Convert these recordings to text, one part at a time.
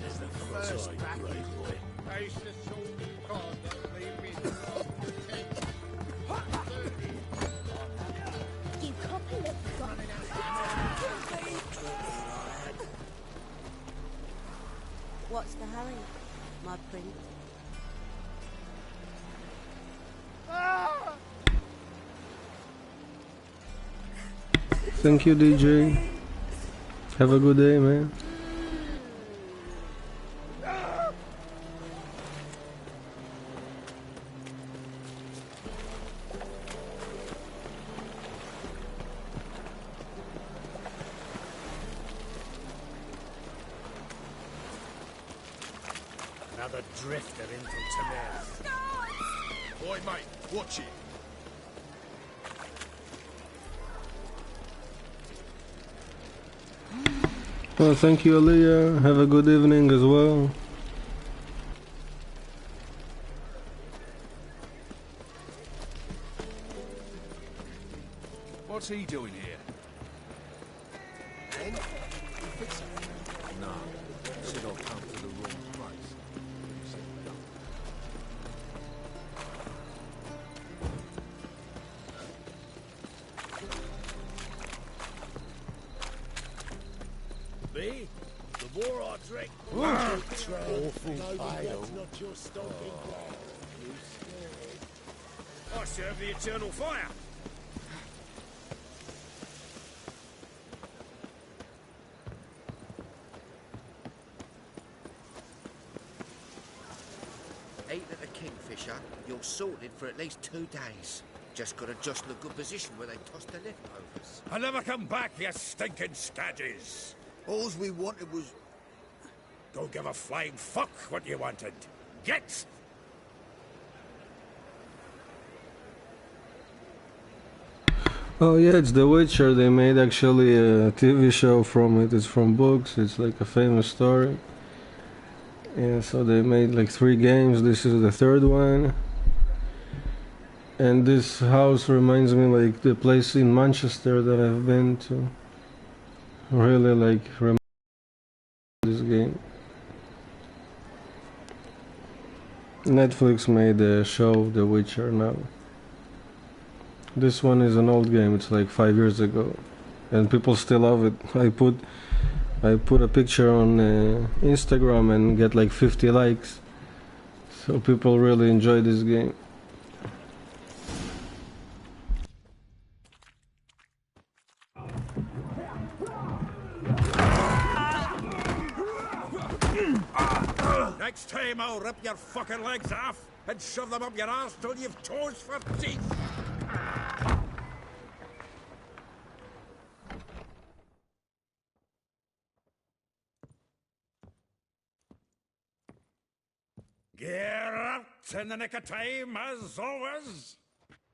as the first great boy. You copy it. What's the hurry, my prince? Thank you, DJ. Have a good day, man. Another drifter in from Tamir. Boy, mate, watch it. Well, thank you, Aliyah. Have a good evening as well. What's he doing here? No, should all come to the wrong place. Me? The more I drink, awful fail. Not your stomping ground. You scared? I serve the eternal fire. Ate at the Kingfisher, you're sorted for at least 2 days. Just gotta jostle a good position where they toss the leftovers. I'll never come back, you stinking scadges. All we wanted was... Go give a flying fuck what you wanted. Get! Oh yeah, it's The Witcher. They made actually a TV show from it. It's from books. It's like a famous story. And so they made like 3 games. This is the 3rd one. And this house reminds me like the place in Manchester that I've been to. Really like remember this game. Netflix made a show, The Witcher now. This one is an old game. It's like 5 years ago, and people still love it. I put a picture on Instagram and get like 50 likes. So people really enjoy this game. Next time I'll rip your fucking legs off and shove them up your arse till you've toes for teeth. Geralt, in the nick of time, as always.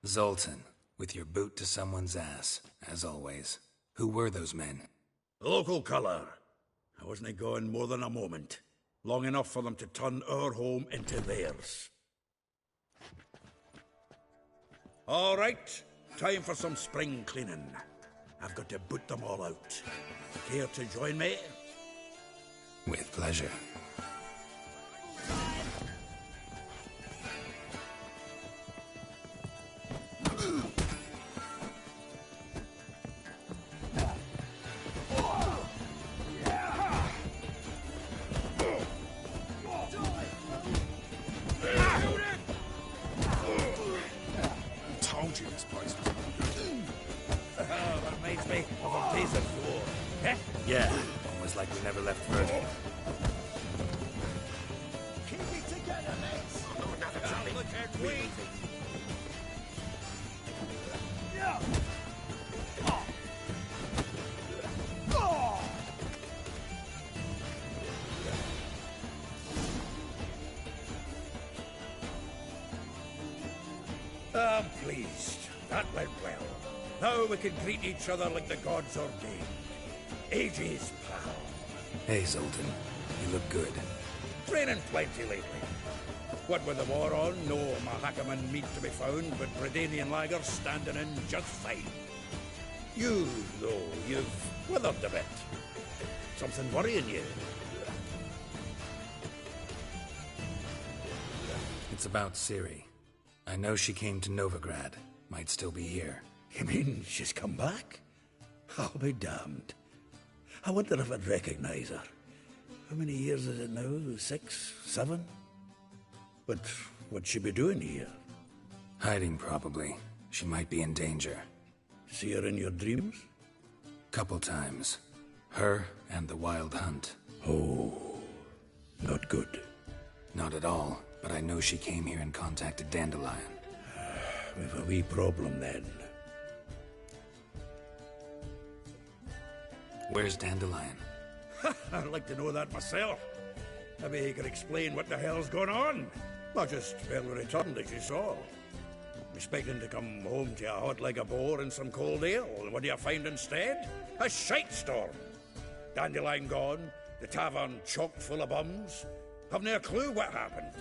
Zoltan, with your boot to someone's ass, as always. Who were those men? Local colour. I wasn't going more than a moment. Long enough for them to turn our home into theirs. All right, time for some spring cleaning. I've got to boot them all out. Care to join me? With pleasure. Yeah, almost like we never left Virgin. Keep it together, mates. Oh, nothing to me. Look at me. Yeah. I'm pleased. That went well. Now we can greet each other like the gods ordained. Ages, pal. Hey, Zoltan. You look good. Training plenty lately. What with the war on, no Mahakaman meat to be found, but Bredanian lagers standing in just fine. You, though, you've withered a bit. Something worrying you? It's about Ciri. I know she came to Novigrad. Might still be here. You mean she's come back? I'll be damned. I wonder if I'd recognize her. How many years is it now? 6, 7? But what'd she be doing here? Hiding, probably. She might be in danger. See her in your dreams? Couple times. Her and the Wild Hunt. Oh, not good. Not at all, but I know she came here and contacted Dandelion. We've a wee problem then. Where's Dandelion? I'd like to know that myself. Maybe he could explain what the hell's going on. Not just well returned, as you saw. Expecting to come home to a hot like a boar and some cold ale. What do you find instead? A shite storm. Dandelion gone, the tavern chock full of bums. Have no clue what happened.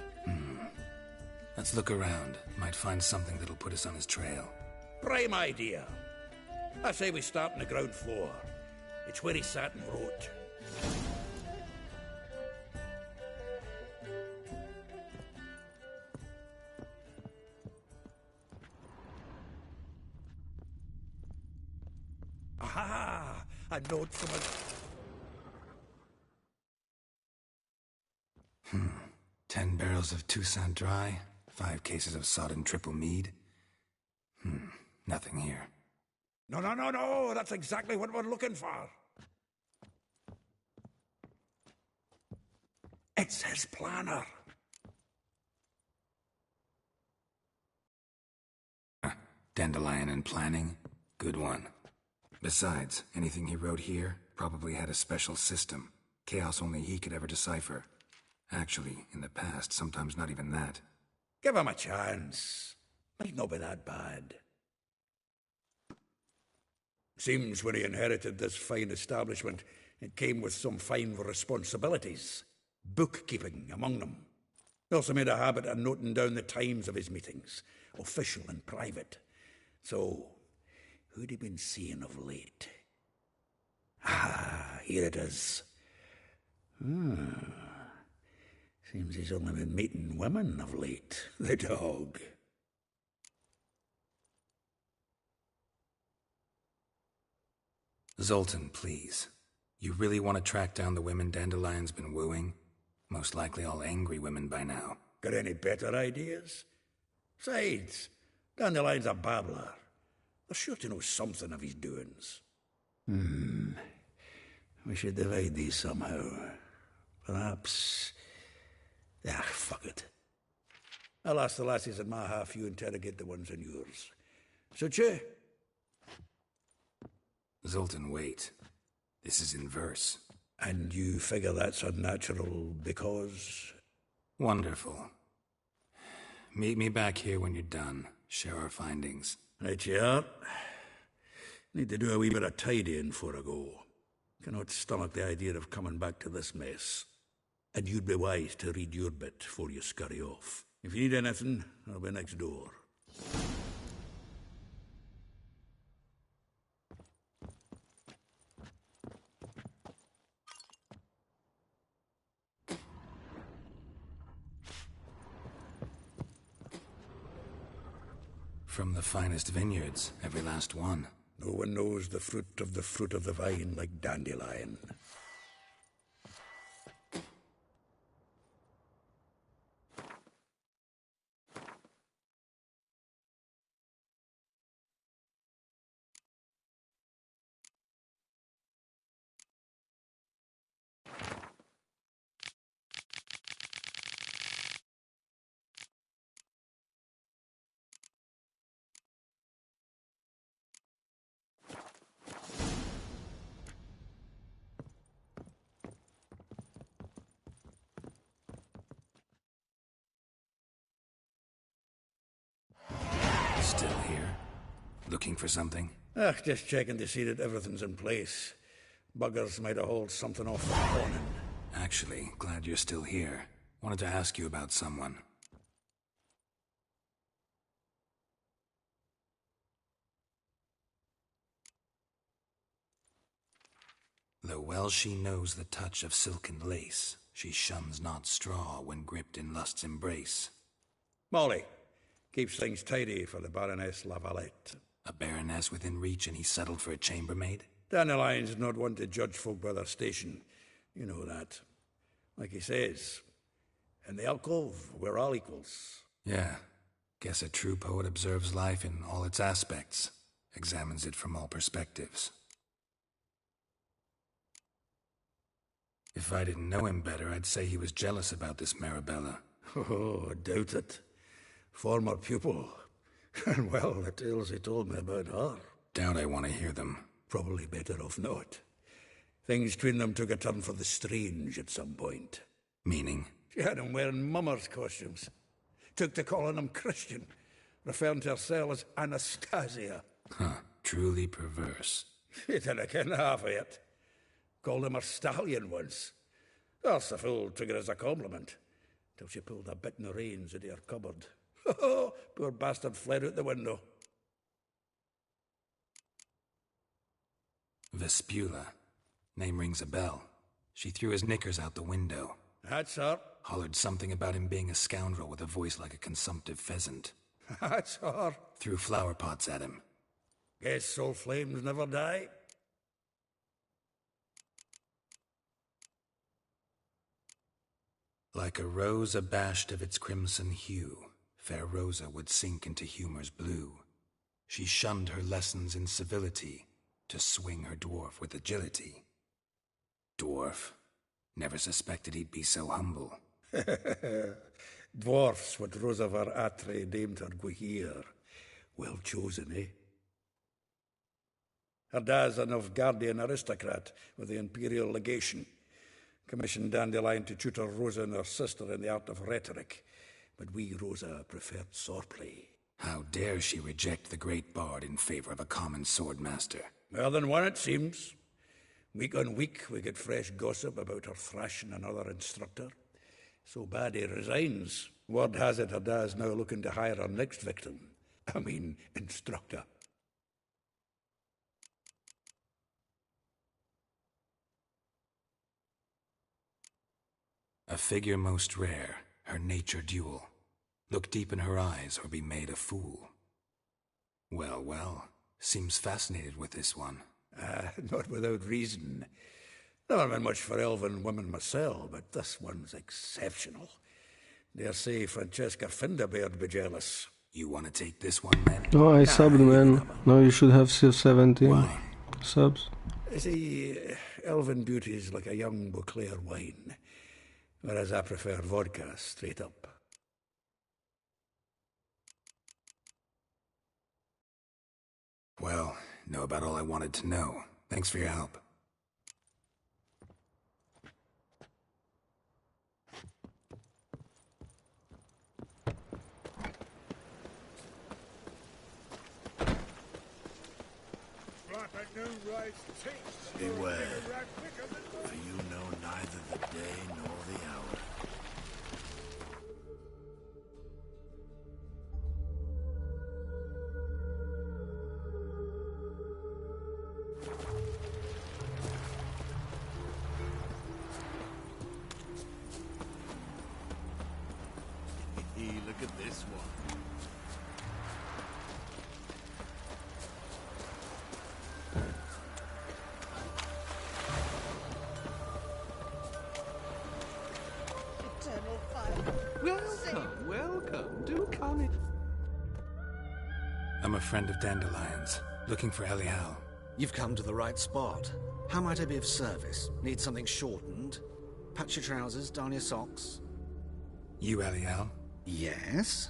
Let's look around. Might find something that'll put us on his trail. Prime idea. I say we start on the ground floor. It's where he sat and wrote. Aha! A note from a... 10 barrels of Toussaint Dry, 5 cases of sodden triple mead. Nothing here. No, that's exactly what we're looking for. It's his planner. Dandelion and planning? Good one. Besides, anything he wrote here probably had a special system. Chaos only he could ever decipher. Actually, in the past, sometimes not even that. Give him a chance. Might not be that bad. Seems when he inherited this fine establishment, it came with some fine responsibilities. Bookkeeping among them. He also made a habit of noting down the times of his meetings, official and private. So, who'd he been seeing of late? Ah, here it is. Seems he's only been meeting women of late, the dog. Zoltan, please. You really want to track down the women Dandelion's been wooing? Most likely all angry women by now. Got any better ideas? Besides, Dandelion's a babbler. They're sure to know something of his doings. We should divide these somehow. Perhaps... fuck it. I'll ask the lassies in my half, you interrogate the ones in yours. Suit you? Zoltan, wait. This is in verse. And you figure that's unnatural because... Wonderful. Meet me back here when you're done. Share our findings. Right you are. Need to do a wee bit of tidying before I go. Cannot stomach the idea of coming back to this mess. And you'd be wise to read your bit before you scurry off. If you need anything, I'll be next door. From the finest vineyards, every last one. No one knows the fruit of the vine like Dandelion. Still here? Looking for something? Just checking to see that everything's in place. Buggers might have hauled something off the morning. Actually, glad you're still here. Wanted to ask you about someone. Though well she knows the touch of silken lace, she shuns not straw when gripped in lust's embrace. Molly keeps things tidy for the Baroness Lavalette. A baroness within reach and he settled for a chambermaid? Dandelion's not one to judge folk by their station. You know that. Like he says, in the alcove, we're all equals. Yeah. Guess a true poet observes life in all its aspects, examines it from all perspectives. If I didn't know him better, I'd say he was jealous about this Marabella. Oh, I doubt it. Former pupil. And well, the tales he told me about her. Doubt I want to hear them. Probably better off not. Things between them took a turn for the strange at some point. Meaning? She had him wearing mummers' costumes. Took to calling him Christian, referring to herself as Anastasia. Huh, truly perverse. She didn't ken half of it. Called him her stallion once. That's the fool took it as a compliment, till she pulled a bit in the reins into her cupboard. Oh, poor bastard fled out the window. Vespula. Name rings a bell. She threw his knickers out the window. That's her. Hollered something about him being a scoundrel with a voice like a consumptive pheasant. That's her. Threw flower pots at him. Guess soul flames never die. Like a rose abashed of its crimson hue, fair Rosa would sink into humor's blue. She shunned her lessons in civility, to swing her dwarf with agility. Dwarf. Never suspected he'd be so humble. Dwarfs, what Rosa var Atre deemed her Guihir. Well chosen, eh? Her dad's a Novgardian aristocrat with the Imperial Legation. Commissioned Dandelion to tutor Rosa and her sister in the art of rhetoric. But we, Rosa, preferred swordplay. How dare she reject the great bard in favor of a common swordmaster? More than one, it seems. Week on week, we get fresh gossip about her thrashing another instructor. So bad he resigns. Word has it her dad's now looking to hire her next victim. I mean, instructor. A figure most rare, her nature dual. Look deep in her eyes or be made a fool. Well, well, seems fascinated with this one. Not without reason. Never been much for elven women myself, but this one's exceptional. Dare say Francesca Finderbeard be jealous. You want to take this one, then? Oh, I subbed, man. No, you should have 17 Why? subs. See, elven beauty's like a young Beauclair wine, whereas I prefer vodka straight up. Well, know about all I wanted to know. Thanks for your help. Beware, for you know neither the day nor the hour. Look at this one. Eternal fire. Welcome, welcome. Do come in. I'm a friend of Dandelion's, looking for Elial. You've come to the right spot. How might I be of service? Need something shortened? Patch your trousers, darn your socks? You Elial? Yes.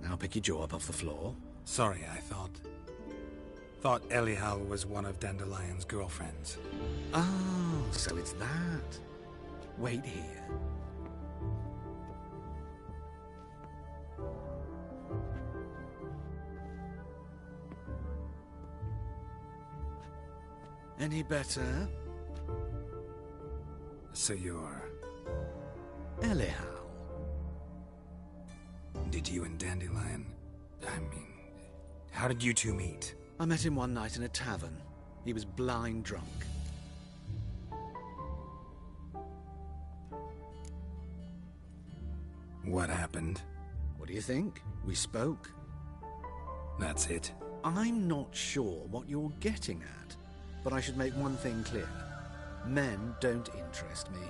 Now pick your jaw up off the floor. Sorry, I thought Elial was one of Dandelion's girlfriends. Oh, so it's that. Wait here. Any better? So you're... Elial. Did you and Dandelion... I mean... How did you two meet? I met him one night in a tavern. He was blind drunk. What happened? What do you think? We spoke. That's it. I'm not sure what you're getting at, but I should make one thing clear. Men don't interest me.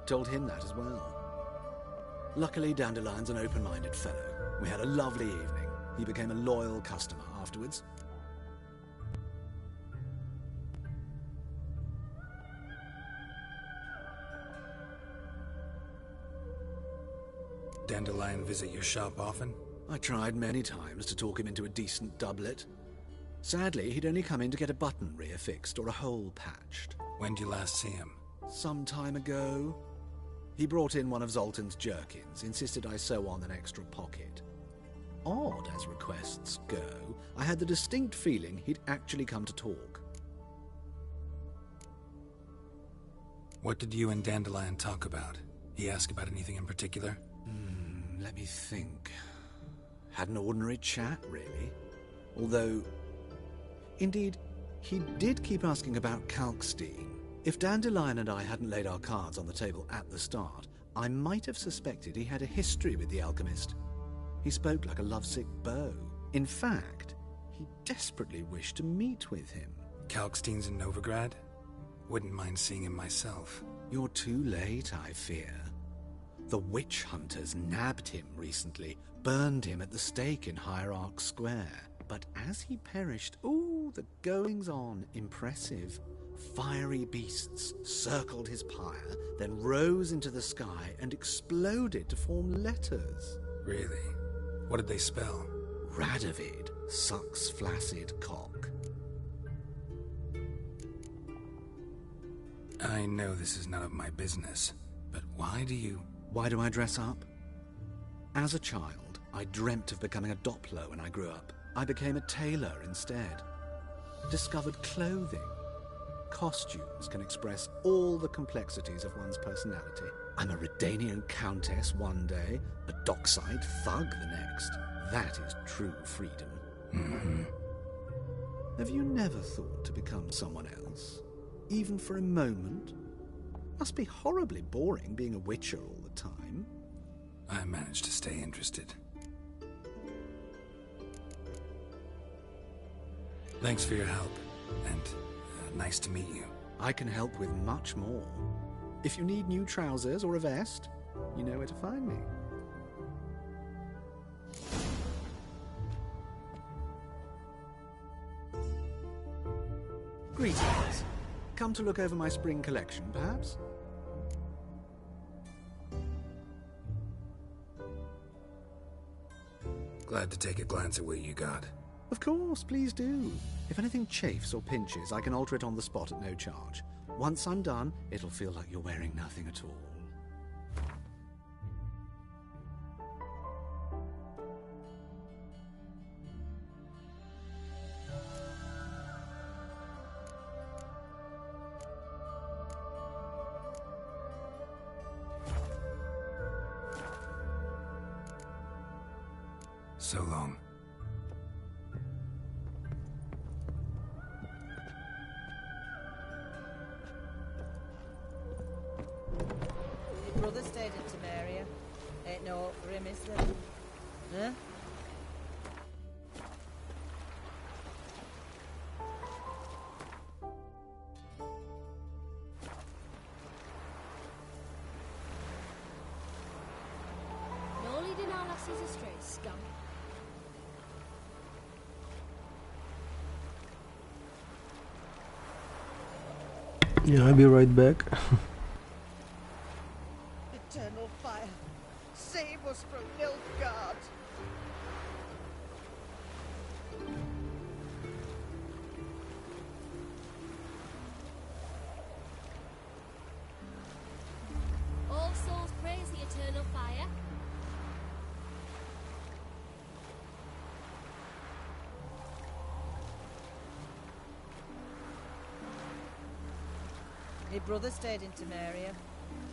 Told him that as well. Luckily, Dandelion's an open-minded fellow. We had a lovely evening. He became a loyal customer afterwards. Dandelion visit your shop often? I tried many times to talk him into a decent doublet. Sadly, he'd only come in to get a button reaffixed or a hole patched. When did you last see him? Some time ago. He brought in one of Zoltan's jerkins, insisted I sew on an extra pocket. Odd as requests go, I had the distinct feeling he'd actually come to talk. What did you and Dandelion talk about? He asked about anything in particular? Let me think. Had an ordinary chat, really. Although, indeed, he did keep asking about Kalkstein. If Dandelion and I hadn't laid our cards on the table at the start, I might have suspected he had a history with the alchemist. He spoke like a lovesick beau. In fact, he desperately wished to meet with him. Kalkstein's in Novigrad? Wouldn't mind seeing him myself. You're too late, I fear. The witch hunters nabbed him recently, burned him at the stake in Hierarch Square. But as he perished, the goings-on, impressive. Fiery beasts circled his pyre, then rose into the sky and exploded to form letters. Really? What did they spell? Radovid sucks flaccid cock. I know this is none of my business, but why do I dress up? As a child, I dreamt of becoming a Doppler when I grew up. I became a tailor instead. Discovered clothing. Costumes can express all the complexities of one's personality. I'm a Redanian countess one day, a dockside thug the next. That is true freedom. Mm-hmm. Have you never thought to become someone else? Even for a moment? Must be horribly boring being a witcher all the time. I managed to stay interested. Thanks for your help, and nice to meet you. I can help with much more. If you need new trousers or a vest, you know where to find me. Greetings. Come to look over my spring collection, perhaps? Glad to take a glance at what you got. Of course, please do. If anything chafes or pinches, I can alter it on the spot at no charge. Once I'm done, it'll feel like you're wearing nothing at all. So long. Your brother stayed in Temeria. Ain't no hope for him, is there? Huh? No leading our lasses astray, scum. Yeah, I'll be right back. Eternal fire, save us from Nilfgaard. All souls praise the eternal fire. Your brother stayed in Temeria.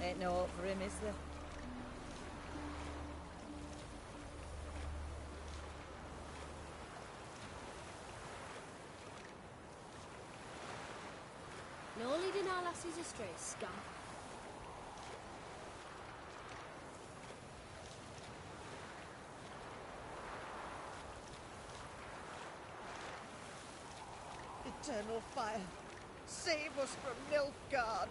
Ain't no hope for him, is there? No leading our lasses astray, scum. eternal fire. Save us from Nilfgaard.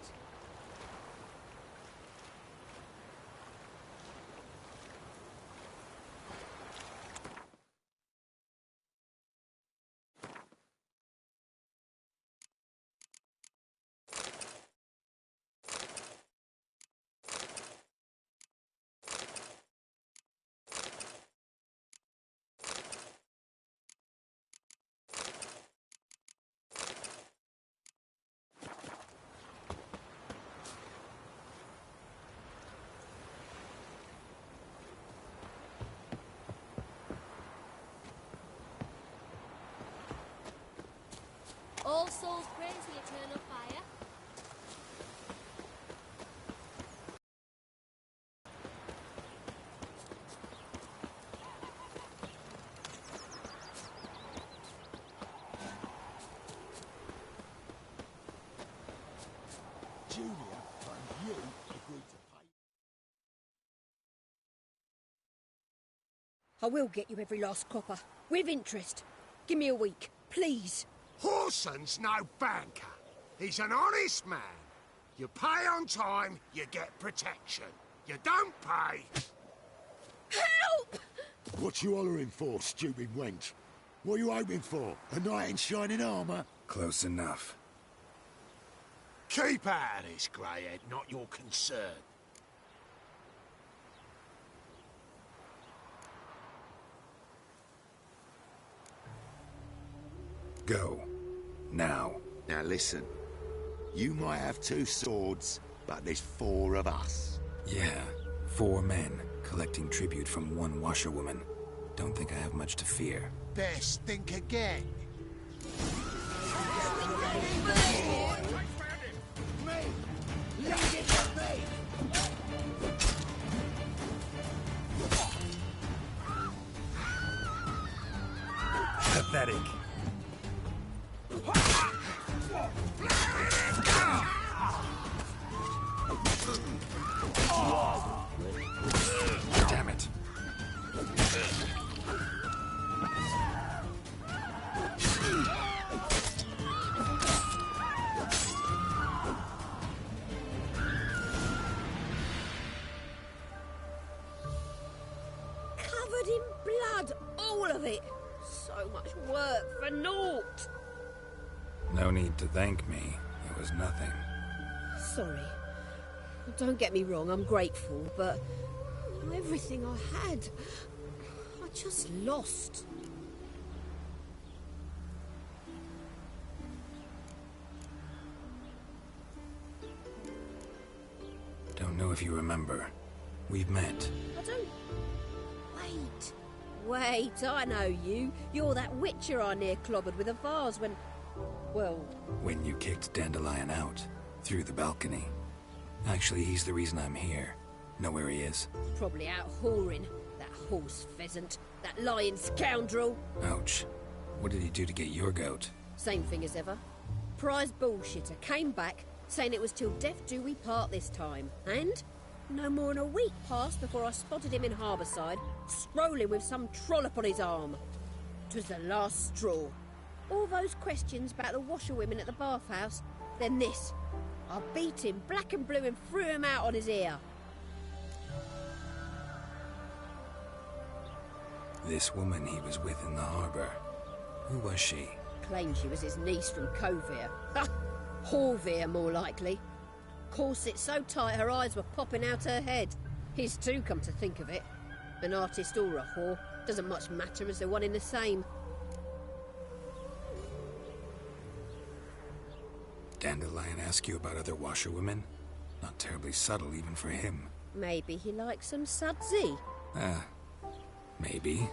All souls praise the eternal fire. Julia and you agreed to pay. I will get you every last copper, with interest. Give me a week, please. Horson's no banker. He's an honest man. You pay on time, you get protection. You don't pay... Help! What you hollering for, stupid wench? What are you hoping for? A knight in shining armour? Close enough. Keep out of this, greyhead, not your concern. Go. Now. Now listen. You might have 2 swords, but there's 4 of us. Yeah, 4 men collecting tribute from 1 washerwoman. Don't think I have much to fear. Best think again. Pathetic. Damn it. Covered in blood, all of it. So much work for naught. No need to thank me. It was nothing. Sorry. Don't get me wrong, I'm grateful, but everything I had, I just lost. Don't know if you remember. We've met. I don't... Wait, I know you. You're that witcher I near clobbered with a vase when... Well... When you kicked Dandelion out. Through the balcony. Actually, he's the reason I'm here. Know where he is? Probably out whoring. That horse pheasant. That lying scoundrel. Ouch. What did he do to get your goat? Same thing as ever. Prize bullshitter came back, saying it was till death do we part this time. And no more than a week passed before I spotted him in Harbourside, strolling with some trollop on his arm. 'Twas the last straw. All those questions about the washerwomen at the bathhouse, then this. I beat him black and blue and threw him out on his ear. This woman he was with in the harbour. Who was she? Claimed she was his niece from Kovir. Ha! Horvir, more likely. Corset so tight her eyes were popping out her head. His too, come to think of it. An artist or a whore. Doesn't much matter as they're one in the same. Dandelion ask you about other washerwomen? Not terribly subtle even for him. Maybe he likes some sudsy. Maybe.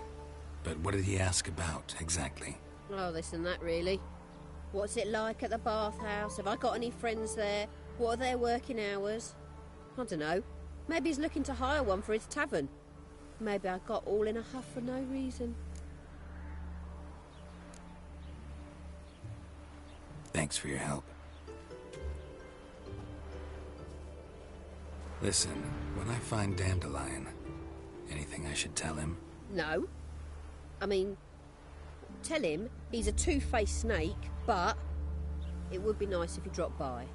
But what did he ask about, exactly? Oh, this and that, really. What's it like at the bathhouse? Have I got any friends there? What are their working hours? I don't know. Maybe he's looking to hire one for his tavern. Maybe I got all in a huff for no reason. Thanks for your help. Listen, when I find Dandelion, anything I should tell him? No. I mean, tell him he's a two-faced snake, but It would be nice if you dropped by.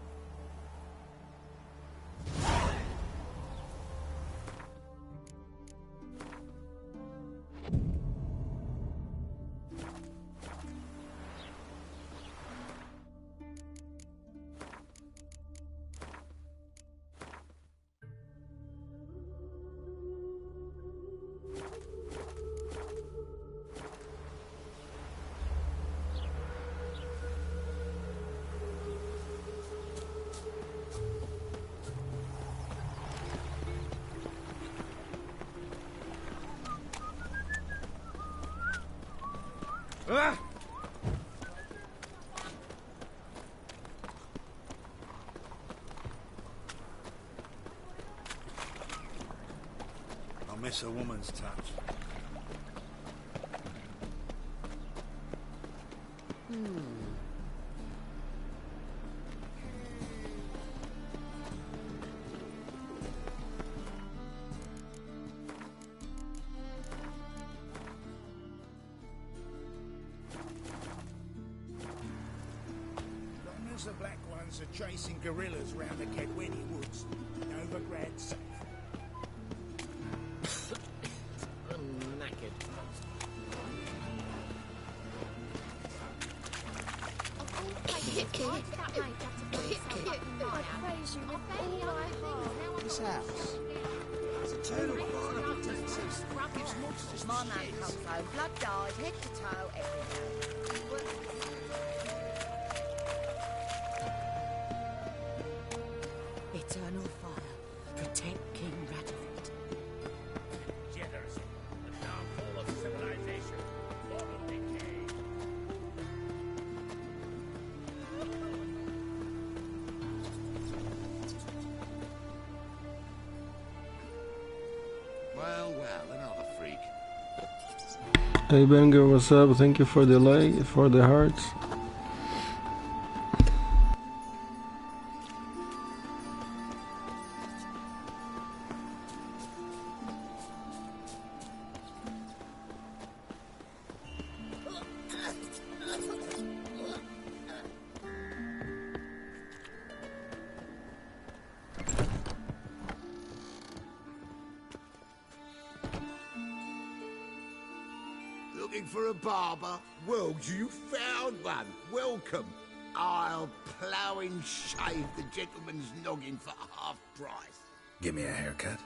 I miss a woman's touch. Long as the black ones are chasing gorillas round the Kedweni woods, Novigrad's safe. I'm knackered. This house. It's eternal fire protectors. Gives monsters My the man shits. comes home, blood died, head to toe, everything. Eternal fire. Protect King Radovit. Generous. The downfall of civilization. Moral decay. Well, another freak. Hey Banger, what's up? Thank you for the like, for the hearts. Looking for a barber? Well, you found one. Welcome. I'll plough and shave the gentleman's noggin for half price. Give me a haircut.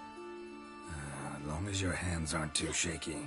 As long as your hands aren't too shaky.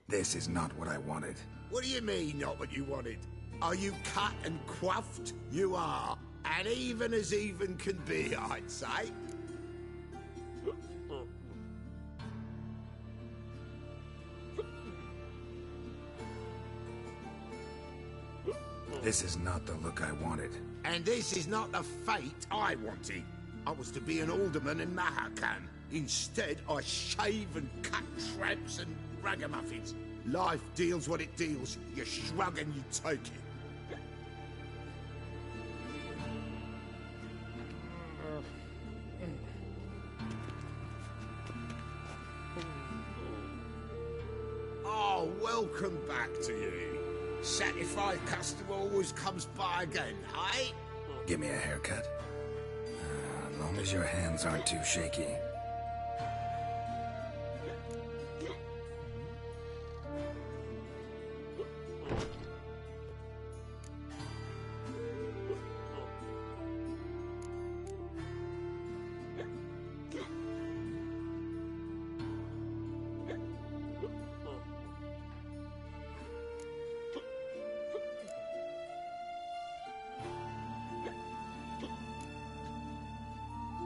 This is not what I wanted. What do you mean, not what you wanted? Are you cut and quaffed? You are. And even as even can be, I'd say. This is not the look I wanted. And this is not the fate I wanted. I was to be an alderman in Mahakan. Instead, I shave and cut tramps and ragamuffins. Life deals what it deals. You shrug and you take it. Oh, welcome back to you. Satisfied customer always comes by again, eh? Give me a haircut. As long as your hands aren't too shaky.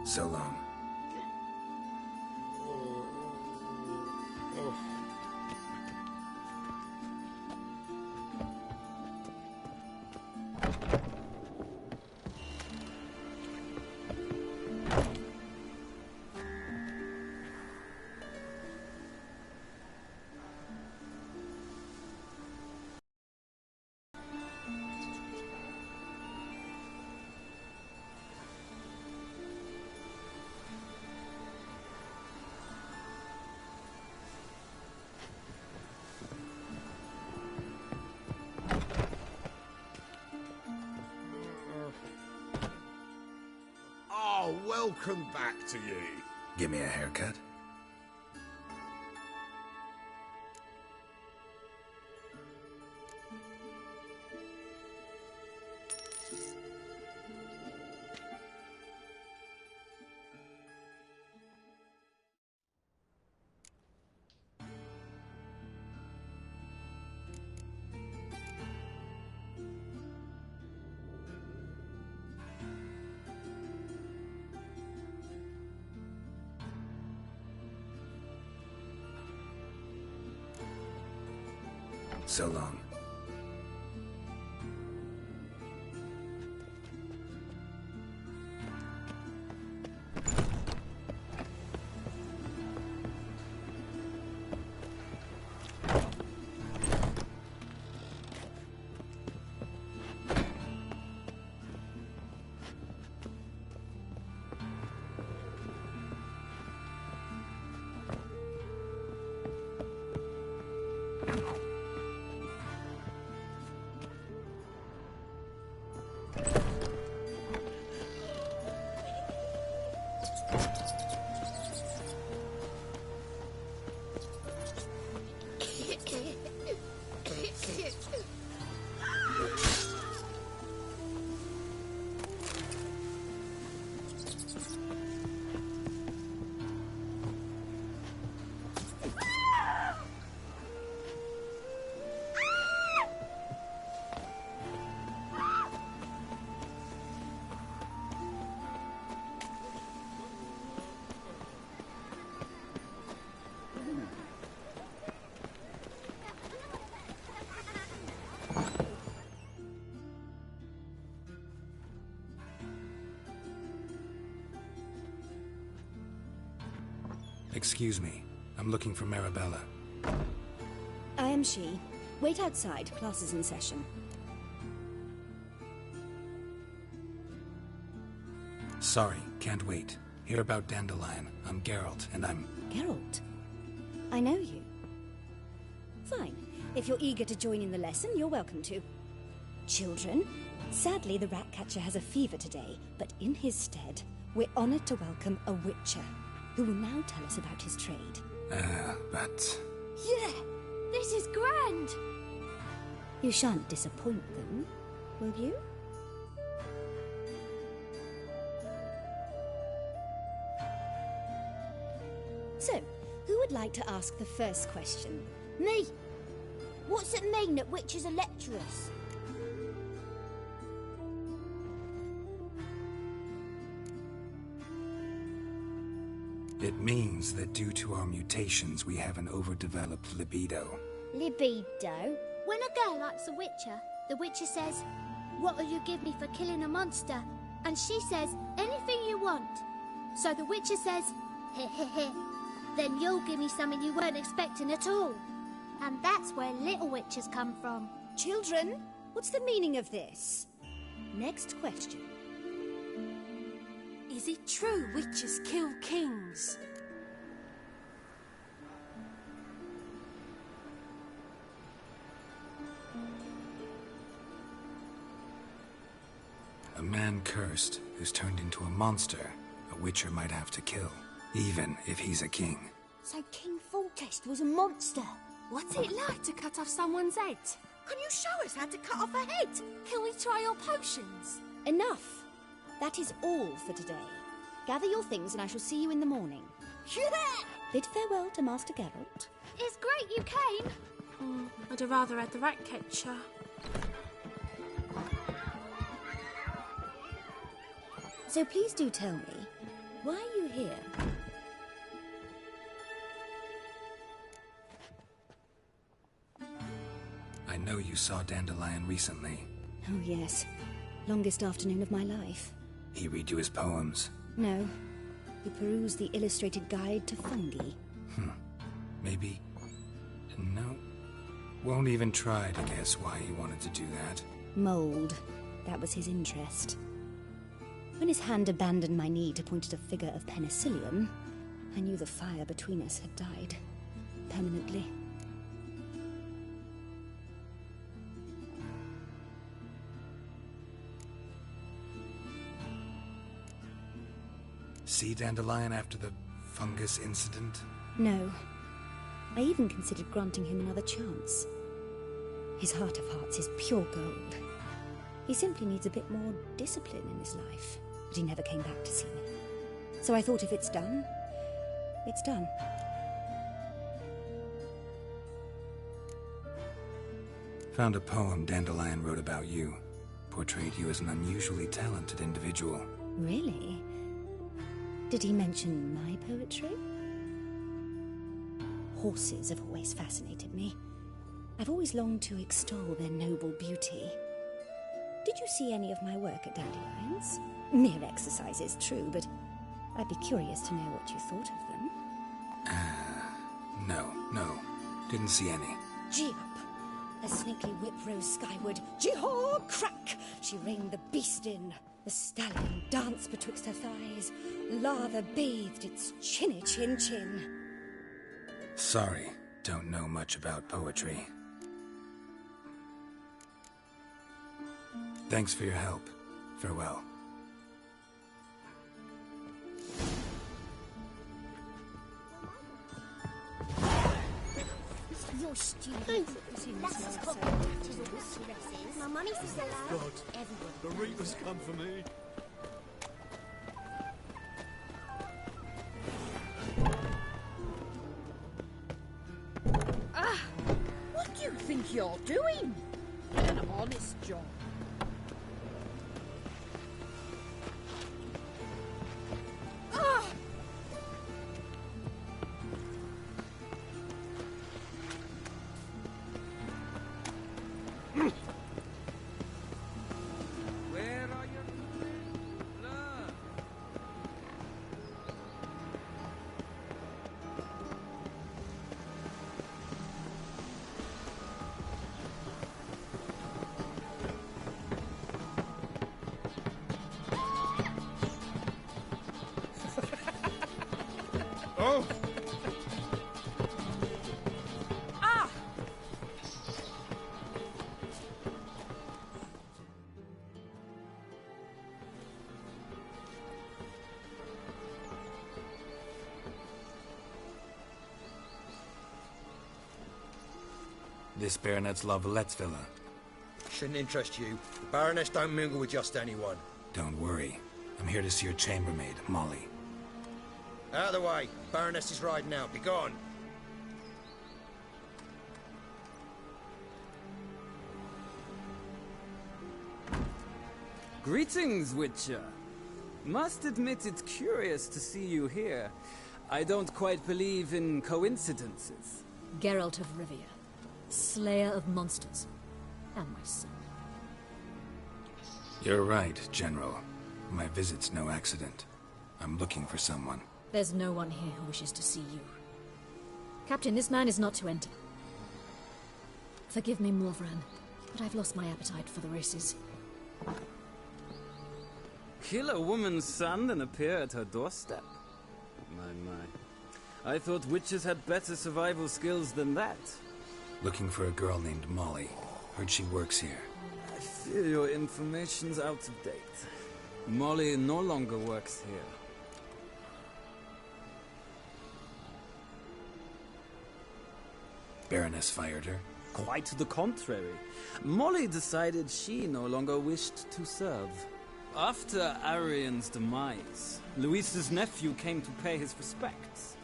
So long. welcome back to you. Give me a haircut? So long. Excuse me. I'm looking for Marabella. I am she. Wait outside. Class is in session. Sorry, can't wait. Hear about Dandelion. I'm Geralt, and I'm... Geralt? I know you. Fine. If you're eager to join in the lesson, you're welcome to. Children, sadly the Ratcatcher has a fever today, but in his stead, we're honored to welcome a Witcher, who will now tell us about his trade. But... Yeah! This is grand! You shan't disappoint them, will you? So, who would like to ask the first question? Me! What's it mean that witches are lecturers? It means that due to our mutations, we have an overdeveloped libido. Libido? When a girl likes a witcher, the witcher says, "What'll you give me for killing a monster?" And she says, "Anything you want." So the witcher says, "Heh heh heh. Then you'll give me something you weren't expecting at all." And that's where little witches come from. Children, what's the meaning of this? Next question. Is it true witches kill kings? A man cursed who's turned into a monster, a witcher might have to kill, even if he's a king. So King Foltest was a monster. What's it like to cut off someone's head? Can you show us how to cut off a head? Can we try your potions? Enough. That is all for today. Gather your things and I shall see you in the morning. Yeah! Bid farewell to Master Geralt. It's great you came. I'd have rather had the Ratcatcher. So please do tell me, why are you here? I know you saw Dandelion recently. Oh yes. Longest afternoon of my life. He read you his poems. No. He perused the illustrated guide to fungi. Maybe... No. Won't even try to guess why he wanted to do that. Mold. That was his interest. When his hand abandoned my knee to point at a figure of penicillium, I knew the fire between us had died. Permanently. see Dandelion after the fungus incident? No. I even considered granting him another chance. His heart of hearts is pure gold. He simply needs a bit more discipline in his life. But he never came back to see me. So I thought if it's done, it's done. Found a poem Dandelion wrote about you. Portrayed you as an unusually talented individual. Really? Did he mention my poetry? Horses have always fascinated me. I've always longed to extol their noble beauty. Did you see any of my work at Dandelion's? Mere exercises, true, but I'd be curious to know what you thought of them. No. Didn't see any. Gee up! A snaky whip rose skyward. Gee-haw! Crack! She reined the beast in. The stallion danced betwixt her thighs. Lather bathed its chinny chin. Sorry, don't know much about poetry. Thanks for your help. Farewell. You're stupid. That's got patches or dresses. My mummy says hello. God, the Reapers come for me. What do you think you're doing? An honest job. Where are you? Look. Oh! This Baronet's La Vallette's villa. Shouldn't interest you. The Baroness don't mingle with just anyone. Don't worry. I'm here to see your chambermaid, Molly. Out of the way. Baroness is riding out. Be gone. Greetings, Witcher. Must admit it's curious to see you here. I don't quite believe in coincidences. Geralt of Rivia, slayer of monsters, and my son. You're right, General. My visit's no accident. I'm looking for someone. There's no one here who wishes to see you. Captain, this man is not to enter. Forgive me, Morvran, but I've lost my appetite for the races. Kill a woman's son and appear at her doorstep? My. I thought witches had better survival skills than that. Looking for a girl named Molly. Heard she works here. I fear your information's out of date. Molly no longer works here. Baroness fired her? Quite the contrary. Molly decided she no longer wished to serve. After Arian's demise, Luis's nephew came to pay his respects.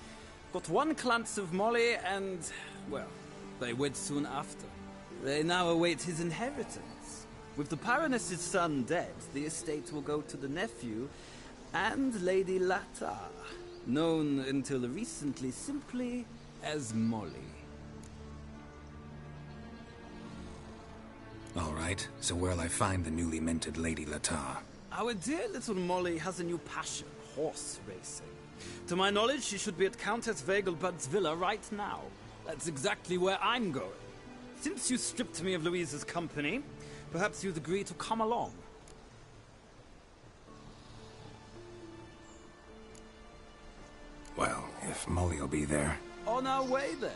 Got one glance of Molly and, well, they wed soon after. They now await his inheritance. With the Baroness's son dead, the estate will go to the nephew and Lady Latar, known until recently simply as Molly. All right, so where'll I find the newly minted Lady Latar? Our dear little Molly has a new passion, horse racing. To my knowledge, she should be at Countess Vegelbud's villa right now. That's exactly where I'm going. Since you stripped me of Louise's company, perhaps you'd agree to come along. Well, if Molly'll be there. On our way, then.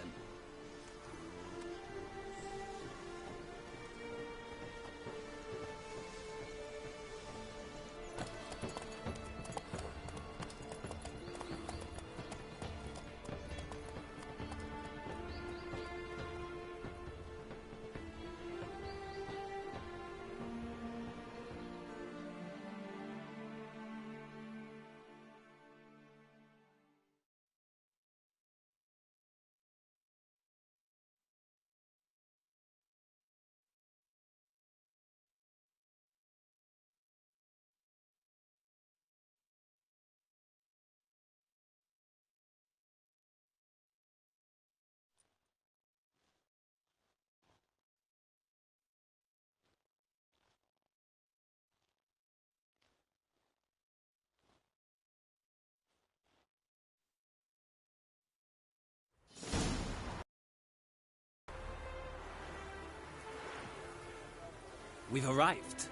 we've arrived.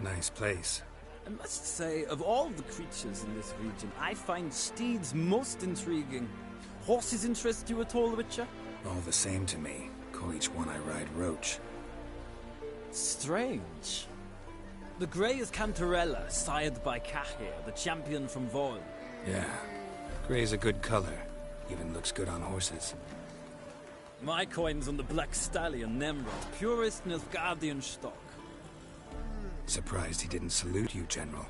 Nice place. I must say, of all the creatures in this region, I find steeds most intriguing. Horses interest you at all, Witcher? All the same to me. Call each one I ride Roach. Strange. The grey is Cantarella, sired by Cahir, the champion from Vol. Yeah. Gray's a good color. Even looks good on horses. My coin's on the Black Stallion, Nemrod, purest Nilfgaardian stock. Surprised he didn't salute you, General.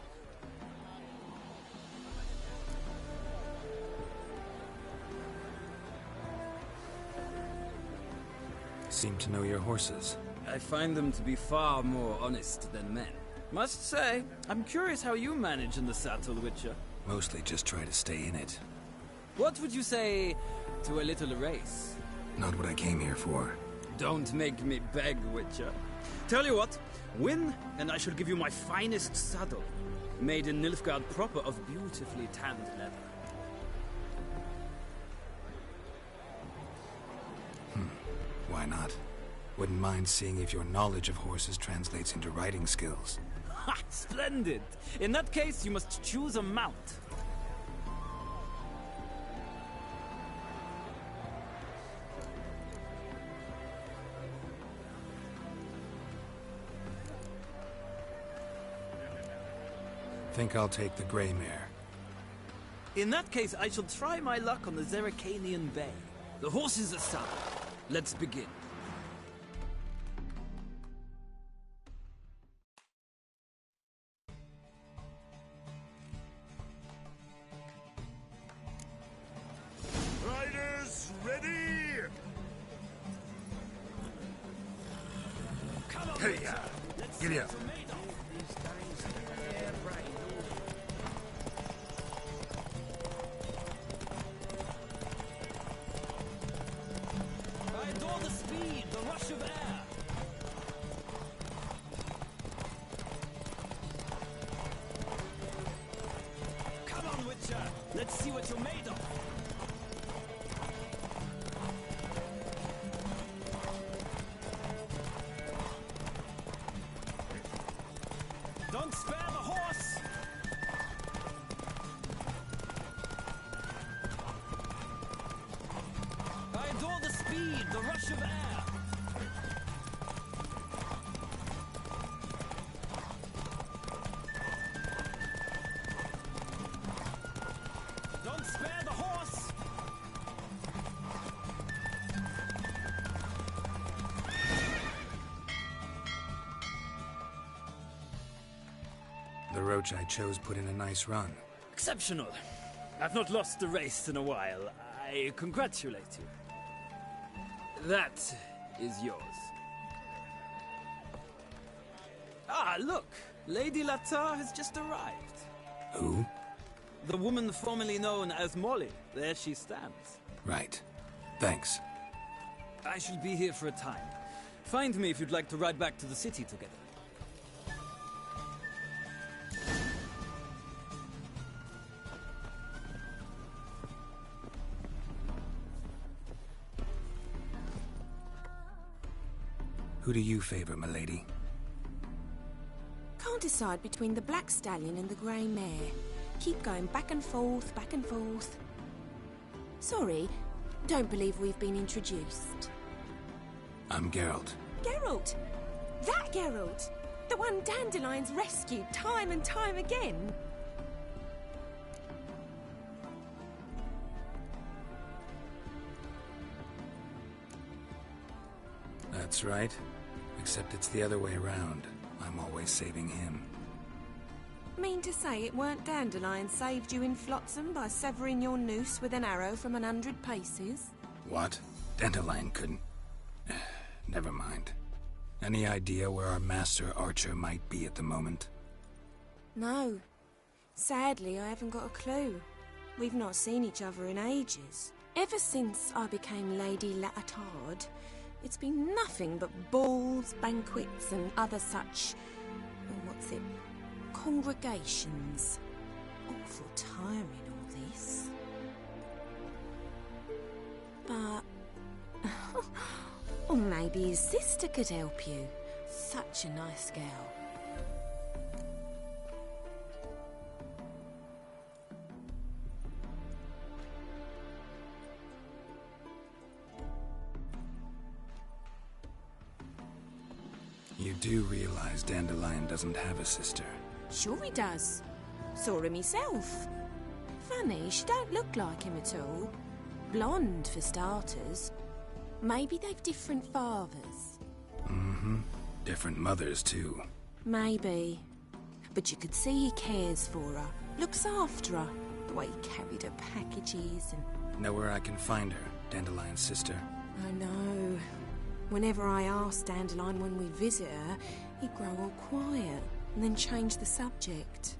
Seem to know your horses. I find them to be far more honest than men. Must say, I'm curious how you manage in the saddle, Witcher. Mostly just try to stay in it. What would you say to a little race? Not what I came here for. Don't make me beg, Witcher. Tell you what, win, and I shall give you my finest saddle. Made in Nilfgaard proper of beautifully tanned leather. Why not? Wouldn't mind seeing if your knowledge of horses translates into riding skills. Ha! Splendid! In that case, you must choose a mount. Think I'll take the gray mare. In that case, I shall try my luck on the Zeracanian Bay. The horses are saddled. Let's begin. Riders, ready? Come on, Hey, giddy up. I adore the speed, the rush of air. Come on, Witcher. Let's see what you're made of. Don't spare the horse! I adore the speed, the rush of air. Don't spare the horse! The Roach I chose put in a nice run. Exceptional. I've not lost a race in a while. I congratulate you. That is yours. Ah, look! Lady Latar has just arrived. Who? The woman formerly known as Molly. There she stands. Right. Thanks. I shall be here for a time. Find me if you'd like to ride back to the city together. Who do you favor, milady? Can't decide between the Black Stallion and the Grey Mare. Keep going back and forth, back and forth. Sorry, don't believe we've been introduced. I'm Geralt. Geralt! That Geralt! The one Dandelion's rescued time and time again! That's right. Except it's the other way around. I'm always saving him. Mean to say it weren't Dandelion saved you in Flotsam by severing your noose with an arrow from 100 paces? What? Dandelion couldn't... Never mind. Any idea where our master archer might be at the moment? No. Sadly, I haven't got a clue. We've not seen each other in ages. Ever since I became Lady Latard, it's been nothing but balls, banquets, and other such... what's it? Congregations. Awful tiring, all this. But... or maybe his sister could help you. such a nice girl. You do realize Dandelion doesn't have a sister? Sure he does. Saw him himself. Funny, she don't look like him at all. Blonde, for starters. Maybe they've different fathers. Mm-hmm. Different mothers, too. Maybe. But you could see he cares for her. Looks after her. The way he carried her packages and... Know where I can find her, Dandelion's sister? I know. Whenever I ask Dandelion when we visit her, he'd grow all quiet and then change the subject.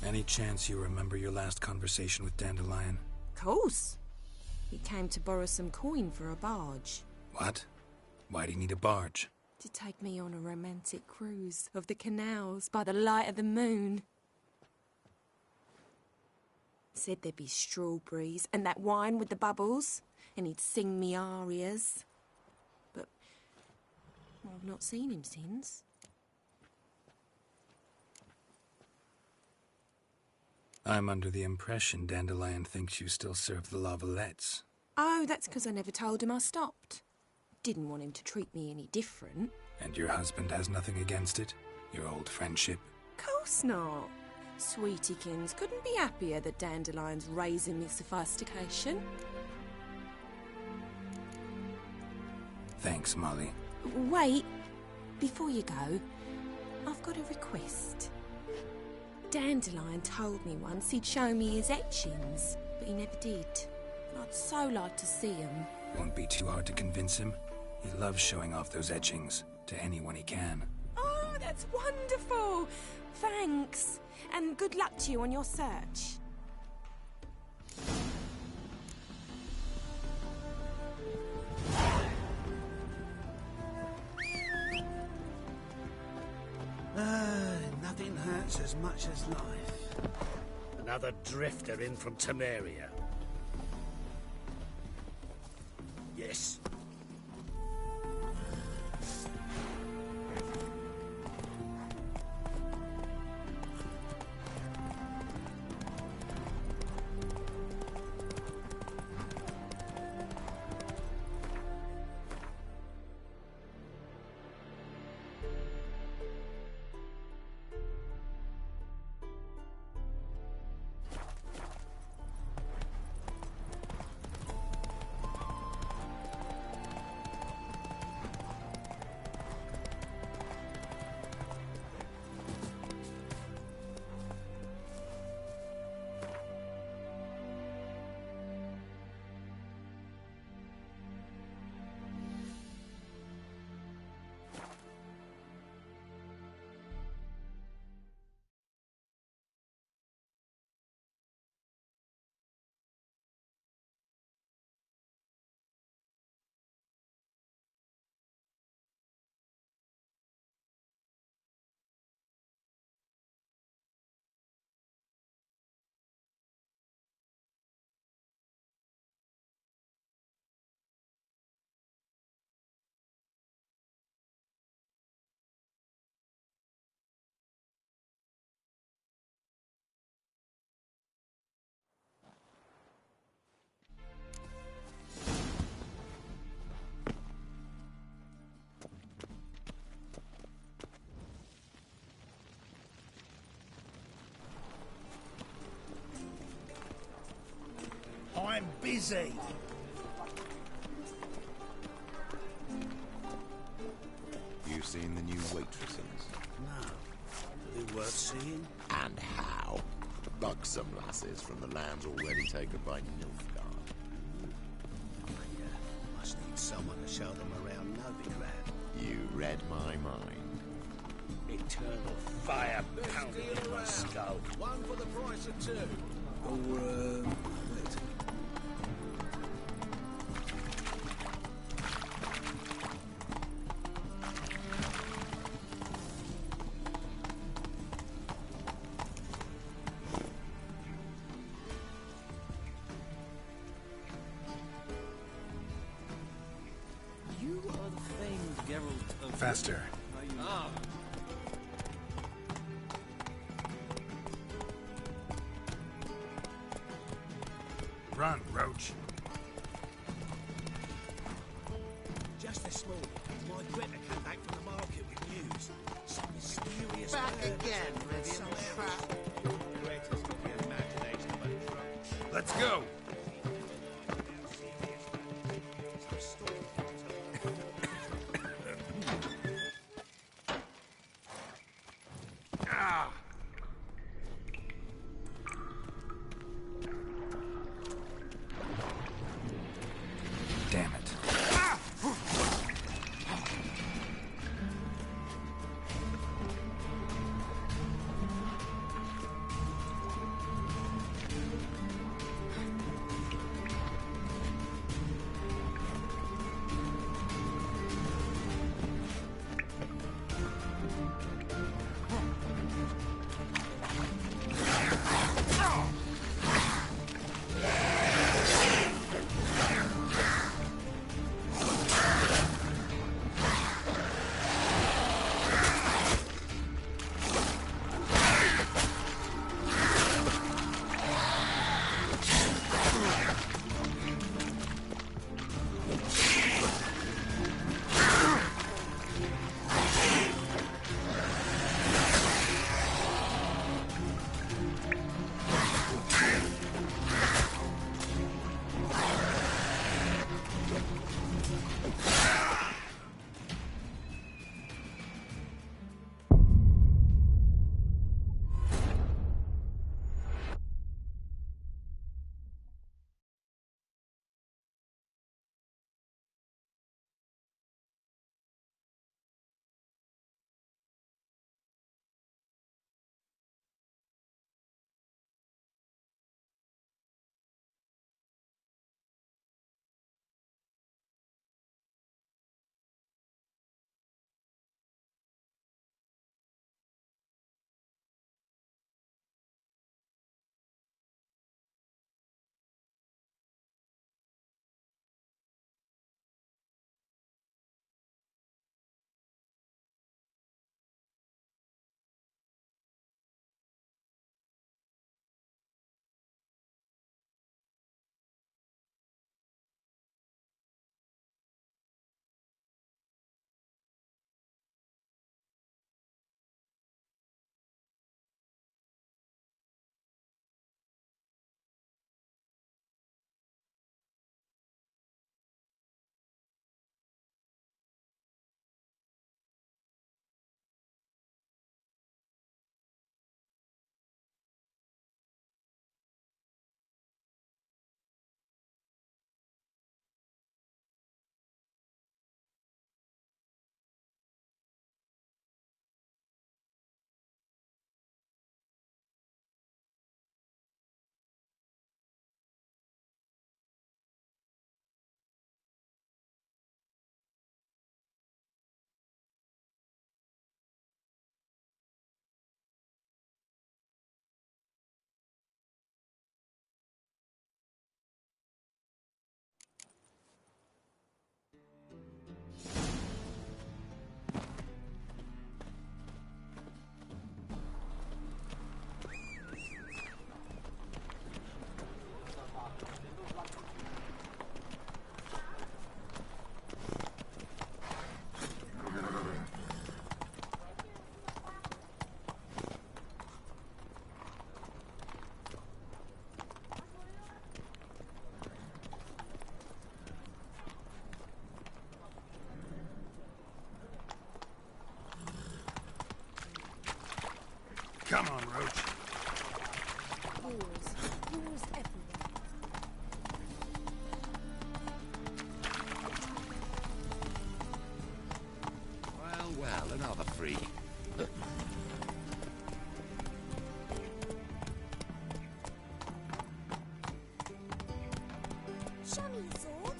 Any chance you remember your last conversation with Dandelion? Course. He came to borrow some coin for a barge. What? Why'd he need a barge? To take me on a romantic cruise of the canals by the light of the moon. Said there'd be strawberries and that wine with the bubbles, and he'd sing me arias. But I've not seen him since. I'm under the impression Dandelion thinks you still serve the Lavalettes. Oh, that's because I never told him I stopped. Didn't want him to treat me any different. And your husband has nothing against it? Your old friendship? Course not. Sweetiekins couldn't be happier that Dandelion's raising me sophistication. Thanks, Molly. Wait, before you go, I've got a request. Dandelion told me once he'd show me his etchings, but he never did. I'd so like to see them. Won't be too hard to convince him. He loves showing off those etchings to anyone he can. Oh, that's wonderful! Thanks, and good luck to you on your search. Nothing hurts as much as life. Another drifter in from Temeria. Yes. Easy. You seen the new waitresses? No. Are they worth seeing? And how? Buxom lasses from the lands already taken by Nilfgaard. Must need someone to show them around Novigrad. You read my mind. Eternal fire pounding in my skull. One for the price of two. Oh, wait. You are the famed Geralt of... Faster. Ah. Run, Roach. Just this morning, my Greta came back from the market with news. Some mysterious Back bird again, from ready on somewhere the trap. else. Greta's got the imagination of a drunk. Let's go. Ah! Damn it. Come on, Roach. Yours everywhere. Well, another freak. Show me your sword.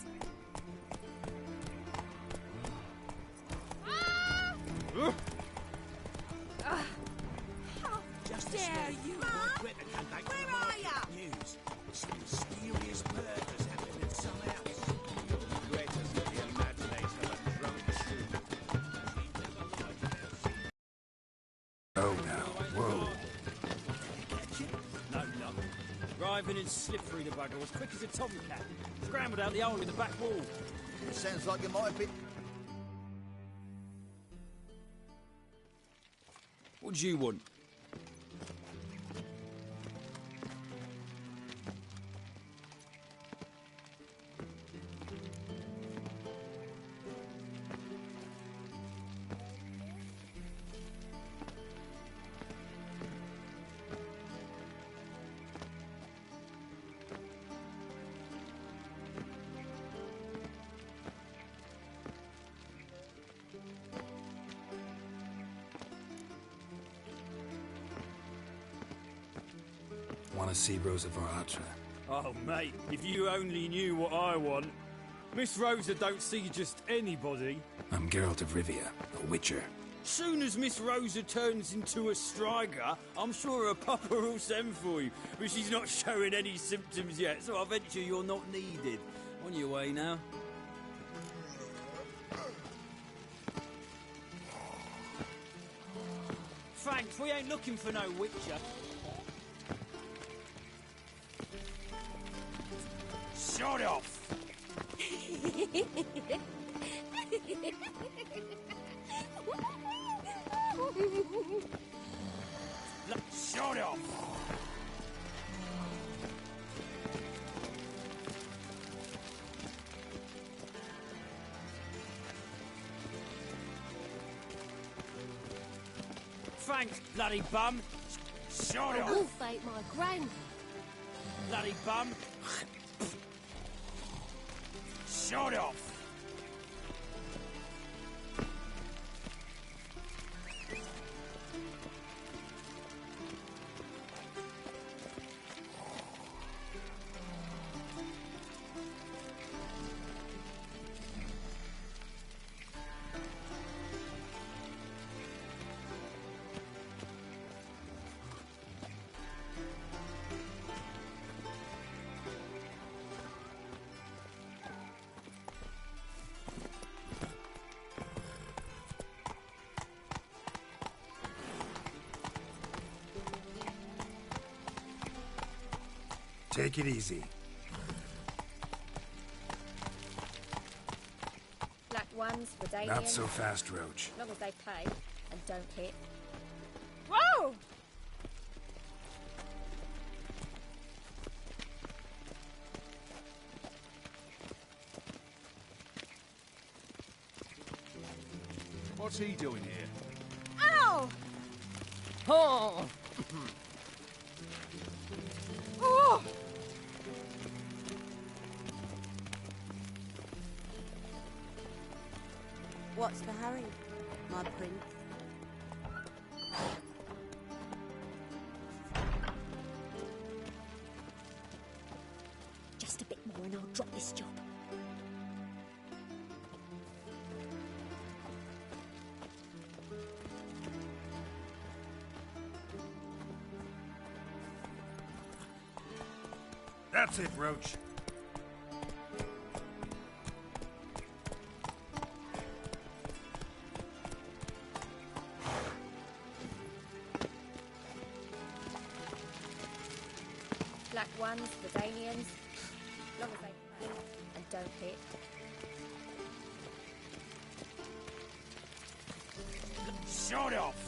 How dare you! Where are ya? News. Some mysterious murders happening in some house. Greta's the imaginator and drunk Oh, now. Whoa. No luck. Driving and slippery the bugger, as quick as a tomcat. Scrambled out the hole in the back wall. Sounds like it might have been. What do you want? Want to see Rosa Varatra? Oh, mate, if you only knew what I want. Miss Rosa don't see just anybody. I'm Geralt of Rivia, a witcher. Soon as Miss Rosa turns into a striker, I'm sure her papa will send for you. But she's not showing any symptoms yet, so I venture you're not needed. On your way now. Thanks, we ain't looking for no witcher. Shut off! Shut off! Thanks, bloody bum! Shut off! A wolf ate my gran. Bloody bum! Shut off! Take it easy. Black ones for Danians. Not so fast, Roach. As long as they pay and don't hit. Whoa! What's he doing here? Ow! Oh! Oh! What's the hurry, my prince? Just a bit more and I'll drop this job. That's it, Roach. Black ones for Danians. As long as they pay and don't hit. Shut off!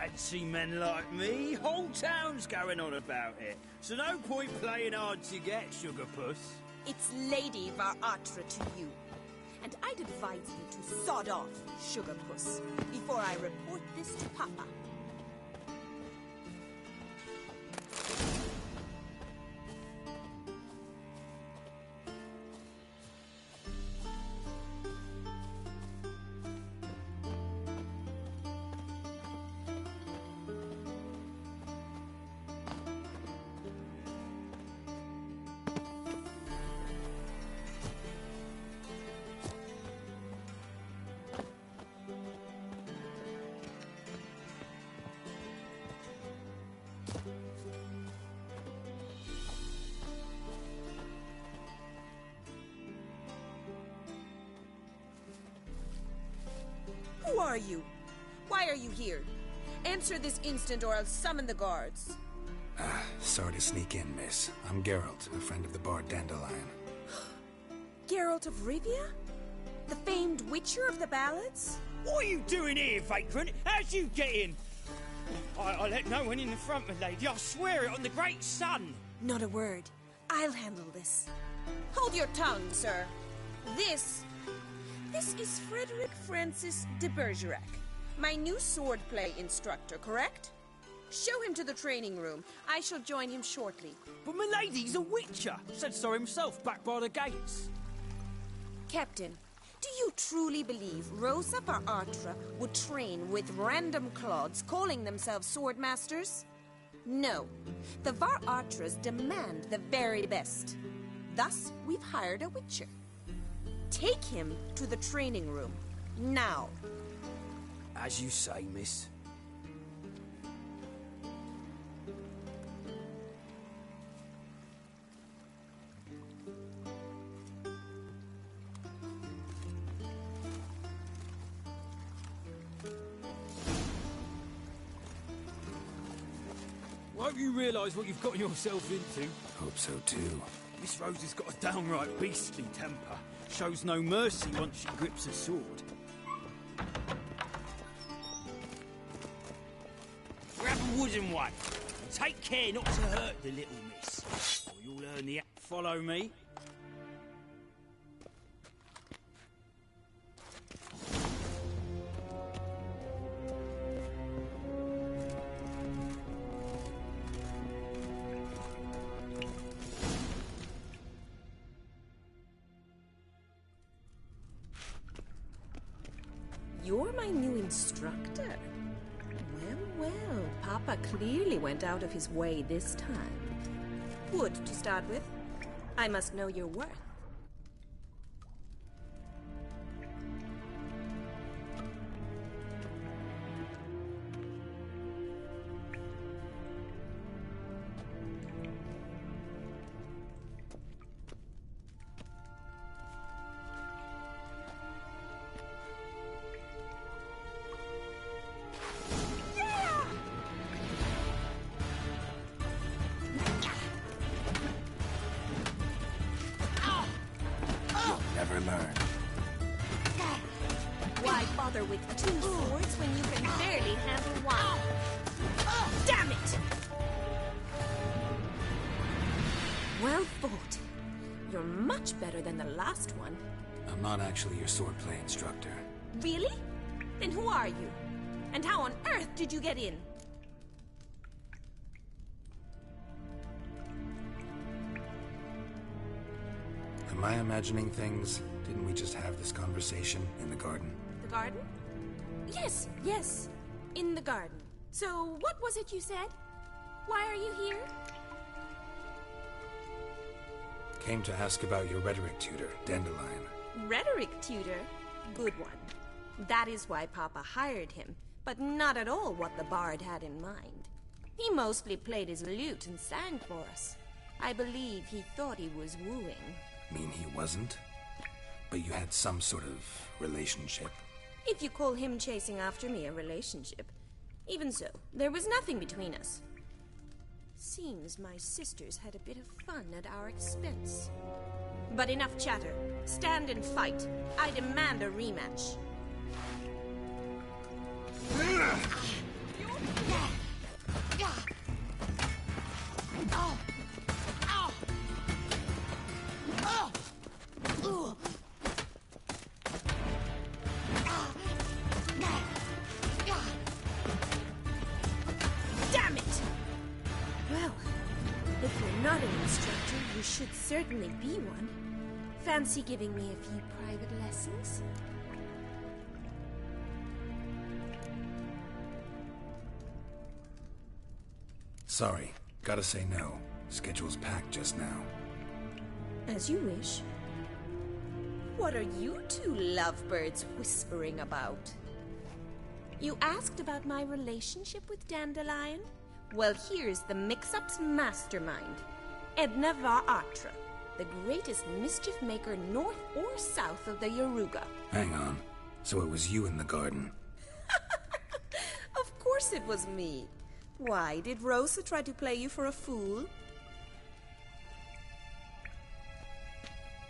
fancy men like me. Whole town's going on about it. So no point playing hard to get, Sugar Puss. It's Lady Varatra to you. And I'd advise you to sod off, Sugar Puss, before I report this to Papa. Who are you? Why are you here? Answer this instant or I'll summon the guards. Sorry to sneak in, miss. I'm Geralt, a friend of the bard Dandelion. Geralt of Rivia? The famed witcher of the ballads? What are you doing here, vagrant? How'd you get in? I let no one in the front, my lady. I swear it on the great sun. Not a word. I'll handle this. Hold your tongue, sir. This is Frederick Francis de Bergerac, my new swordplay instructor, correct? Show him to the training room. I shall join him shortly. But my lady's a witcher. Said so himself back by the gates. Captain, do you truly believe Rosa Varatra would train with random clods calling themselves swordmasters? No. The Varatras demand the very best. Thus, we've hired a witcher. Take him to the training room. Now. As you say, miss. Won't you realise what you've got yourself into? Hope so too. Miss Rosie's got a downright beastly temper. Shows no mercy once she grips a sword. Grab a wooden one. And take care not to hurt the little miss. Or you'll learn the act. Follow me. You're my new instructor? Well, Papa clearly went out of his way this time. Wood, to start with. I must know your worth. Never learn. Why bother with two swords when you can barely handle one? Damn it! Well fought. You're much better than the last one. I'm not actually your swordplay instructor. Really? Then who are you? And how on earth did you get in? Am I imagining things? Didn't we just have this conversation in the garden? The garden? Yes, yes. In the garden. So, what was it you said? Why are you here? Came to ask about your rhetoric tutor, Dandelion. Rhetoric tutor? Good one. That is why Papa hired him, but not at all what the bard had in mind. He mostly played his lute and sang for us. I believe he thought he was wooing. Mean he wasn't? But you had some sort of relationship? If you call him chasing after me a relationship. Even so, there was nothing between us. Seems my sisters had a bit of fun at our expense. But enough chatter. Stand and fight. I demand a rematch. should certainly be one. Fancy giving me a few private lessons? Sorry, gotta say no. Schedule's packed just now. As you wish. What are you two lovebirds whispering about? You asked about my relationship with Dandelion? Well, here's the mix-up's mastermind. Edna Va Atra, the greatest mischief maker north or south of the Yaruga. Hang on. So it was you in the garden? Of course it was me. Why, did Rosa try to play you for a fool?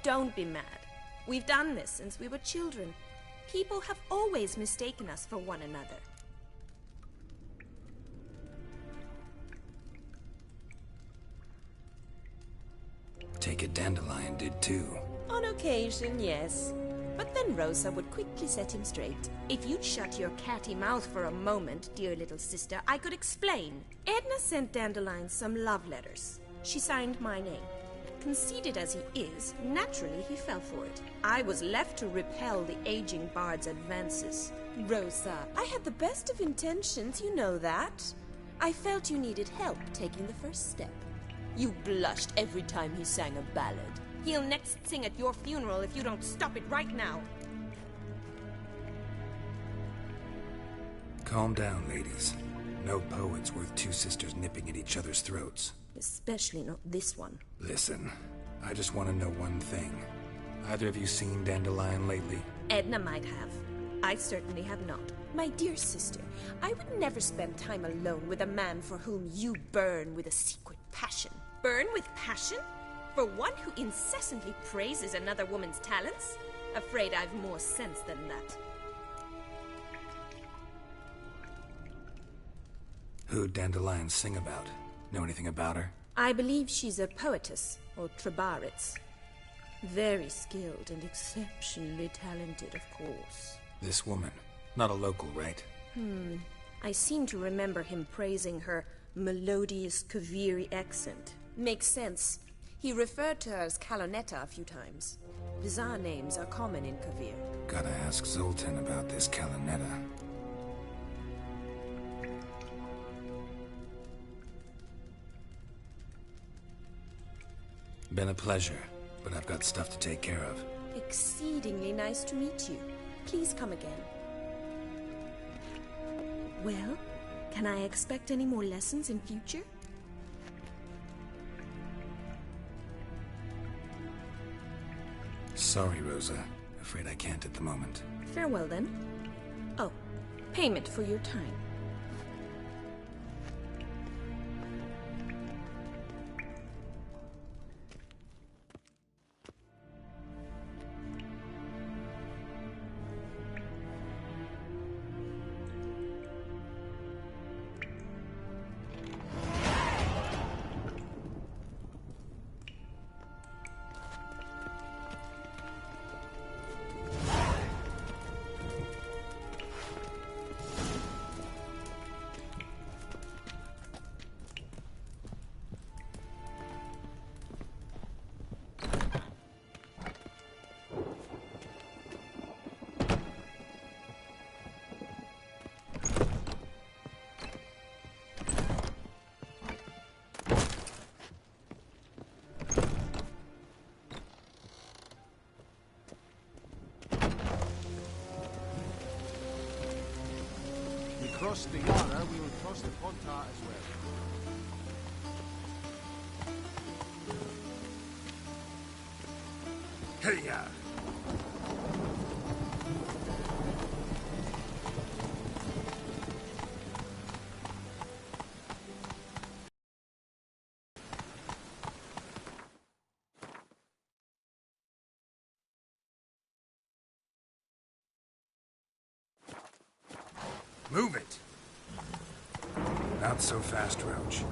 Don't be mad. We've done this since we were children. People have always mistaken us for one another. Take it Dandelion did too. On occasion, yes. But then Rosa would quickly set him straight. If you'd shut your catty mouth for a moment, dear little sister, I could explain. Edna sent Dandelion some love letters. She signed my name. Conceited as he is, naturally he fell for it. I was left to repel the aging bard's advances. Rosa, I had the best of intentions, you know that. I felt you needed help taking the first step. You blushed every time he sang a ballad. He'll next sing at your funeral if you don't stop it right now. Calm down, ladies. No poet's worth two sisters nipping at each other's throats. Especially not this one. Listen, I just want to know one thing. Either of you seen Dandelion lately? Edna might have. I certainly have not. My dear sister, I would never spend time alone with a man for whom you burn with a secret passion. Burn with passion? For one who incessantly praises another woman's talents? Afraid I've more sense than that. Who'd Dandelion sing about? Know anything about her? I believe she's a poetess, or trebaritz. Very skilled and exceptionally talented, of course. This woman. Not a local, right? I seem to remember him praising her melodious Kaviri accent. Makes sense. He referred to her as Kalonetta a few times. Bizarre names are common in Kavir. Gotta ask Zoltan about this Kalonetta. Been a pleasure, but I've got stuff to take care of. Exceedingly nice to meet you. Please come again. Well, can I expect any more lessons in future? Sorry, Rosa. Afraid I can't at the moment. Farewell, then. Oh, payment for your time. Cross the Yara, we will cross the Pontar as well. Hey, Move it! Not so fast, Roach.